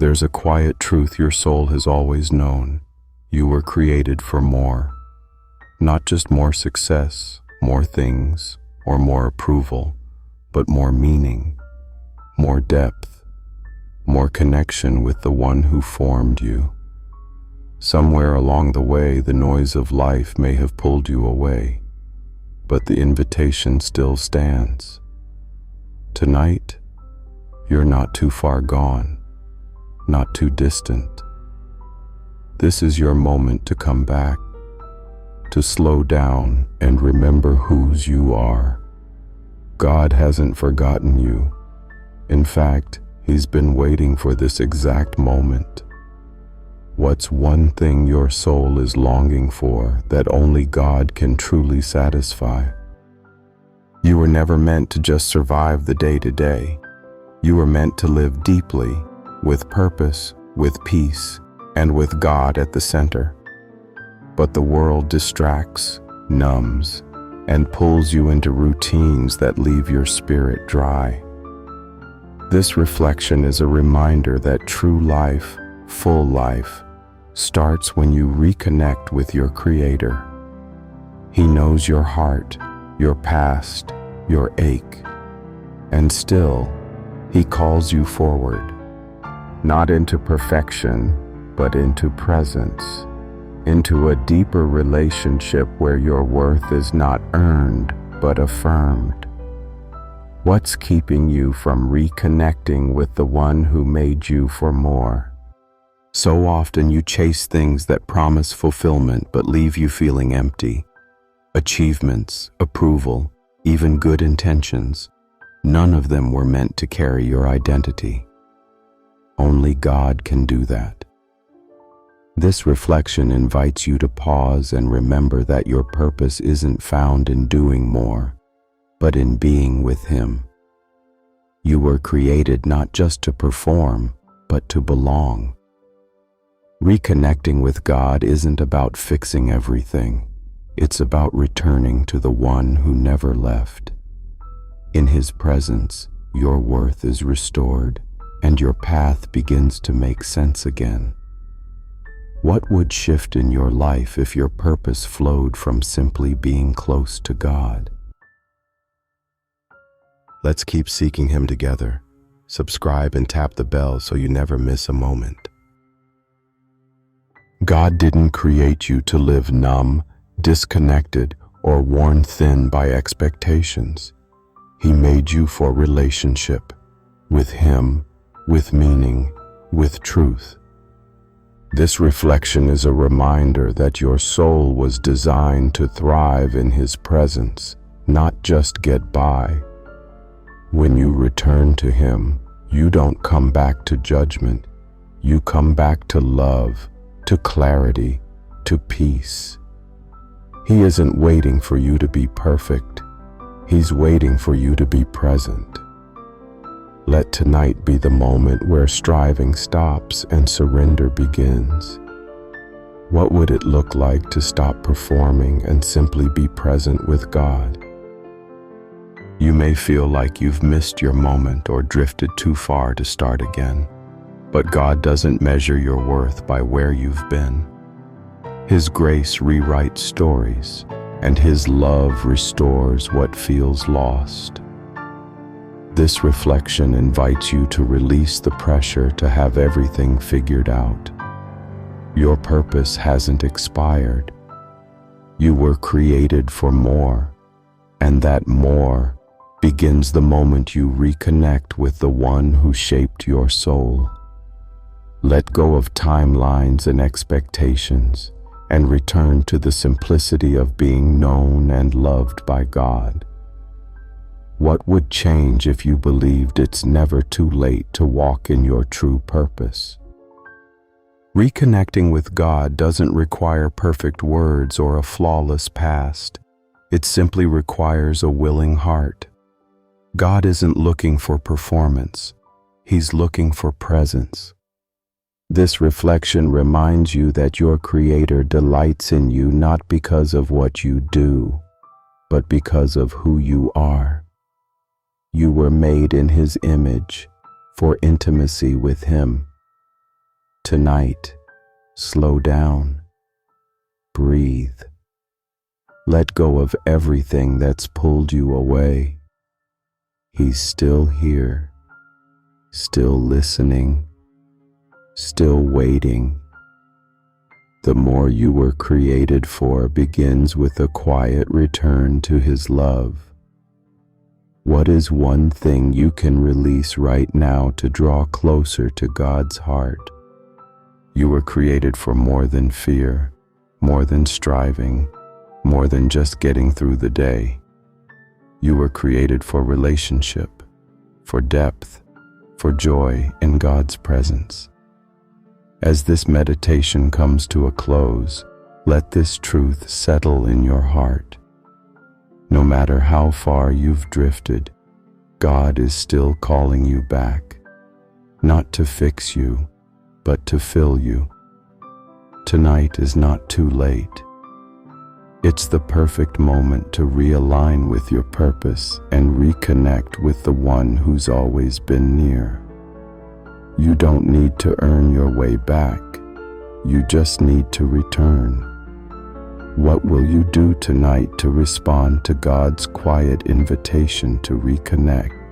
There's a quiet truth your soul has always known. You were created for more. Not just more success, more things, or more approval, but more meaning, more depth, more connection with the one who formed you. Somewhere along the way, the noise of life may have pulled you away, but the invitation still stands. Tonight, you're not too far gone, not too distant. This is your moment to come back, to slow down and remember whose you are. God hasn't forgotten you. In fact, He's been waiting for this exact moment. What's one thing your soul is longing for that only God can truly satisfy? You were never meant to just survive the day-to-day. You were meant to live deeply, with purpose, with peace, and with God at the center. But the world distracts, numbs, and pulls you into routines that leave your spirit dry. This reflection is a reminder that true life, full life, starts when you reconnect with your Creator. He knows your heart, your past, your ache, and still, He calls you forward, not into perfection, but into presence, into a deeper relationship where your worth is not earned, but affirmed. What's keeping you from reconnecting with the one who made you for more? So often you chase things that promise fulfillment but leave you feeling empty. Achievements, approval, even good intentions, none of them were meant to carry your identity. Only God can do that. This reflection invites you to pause and remember that your purpose isn't found in doing more, but in being with Him. You were created not just to perform, but to belong. Reconnecting with God isn't about fixing everything. It's about returning to the one who never left. In His presence, your worth is restored, and your path begins to make sense again. What would shift in your life if your purpose flowed from simply being close to God? Let's keep seeking Him together. Subscribe and tap the bell so you never miss a moment. God didn't create you to live numb, disconnected, or worn thin by expectations. He made you for relationship, with Him, with meaning, with truth. This reflection is a reminder that your soul was designed to thrive in His presence, not just get by. When you return to Him, you don't come back to judgment. You come back to love, to clarity, to peace. He isn't waiting for you to be perfect. He's waiting for you to be present. Let tonight be the moment where striving stops and surrender begins. What would it look like to stop performing and simply be present with God? You may feel like you've missed your moment or drifted too far to start again, but God doesn't measure your worth by where you've been. His grace rewrites stories, and His love restores what feels lost. This reflection invites you to release the pressure to have everything figured out. Your purpose hasn't expired. You were created for more, and that more begins the moment you reconnect with the one who shaped your soul. Let go of timelines and expectations, and return to the simplicity of being known and loved by God. What would change if you believed it's never too late to walk in your true purpose? Reconnecting with God doesn't require perfect words or a flawless past. It simply requires a willing heart. God isn't looking for performance. He's looking for presence. This reflection reminds you that your Creator delights in you not because of what you do, but because of who you are. You were made in His image for intimacy with Him. Tonight, slow down, breathe. Let go of everything that's pulled you away. He's still here, still listening, still waiting. The more you were created for begins with a quiet return to His love. What is one thing you can release right now to draw closer to God's heart? You were created for more than fear, more than striving, more than just getting through the day. You were created for relationship, for depth, for joy in God's presence. As this meditation comes to a close, let this truth settle in your heart. No matter how far you've drifted, God is still calling you back, not to fix you, but to fill you. Tonight is not too late. It's the perfect moment to realign with your purpose and reconnect with the one who's always been near. You don't need to earn your way back. You just need to return. What will you do tonight to respond to God's quiet invitation to reconnect?